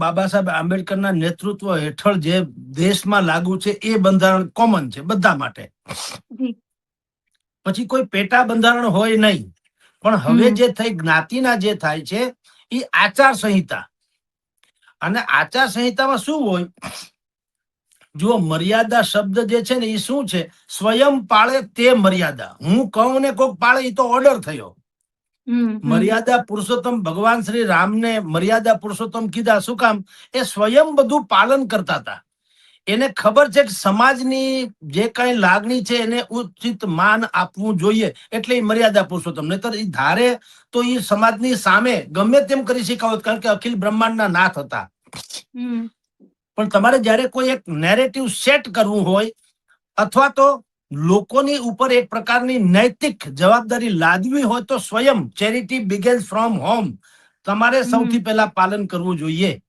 બાબા સાહેબ આંબેડકરના નેતૃત્વ હેઠળ જે દેશમાં લાગુ છે એ બંધારણ કોમન છે બધા માટે. પછી કોઈ પેટા બંધારણ હોય નહીં. પણ હવે જે થઈ જ્ઞાતિના જે થાય છે એ આચાર સંહિતા, અને આચાર સંહિતામાં શું હોય, જુઓ મર્યાદા શબ્દ જે છે ને એ શું છે, સ્વયં પાળે તે મર્યાદા. હું કહું ને કોક પાળે એ તો ઓર્ડર થયો. મર્યાદા પુરુષોત્તમ ભગવાન શ્રી રામને મર્યાદા પુરુષોત્તમ કીધા શું કામ? એ સ્વયં બધું પાલન કરતા હતા. એને ખબર છે કે સમાજની જે કઈ લાગણી છે એને ઉચિત માન આપવું જોઈએ, એટલે એ મર્યાદા પુરુષોત્તમ. નહીતર એ ધારે તો એ સમાજની સામે ગમે તેમ કરી શકાવત, કારણ કે અખિલ બ્રહ્માંડના નાથ હતા. પણ તમારે જયારે કોઈ એક નેરેટિવ સેટ કરવું હોય અથવા તો લોકોની ઉપર એક પ્રકારની નૈતિક જવાબદારી લાદવી હોય તો સ્વયં ચેરિટી બિગેન્સ ફ્રોમ હોમ તમારે સૌથી પહેલા પાલન કરવું જોઈએ.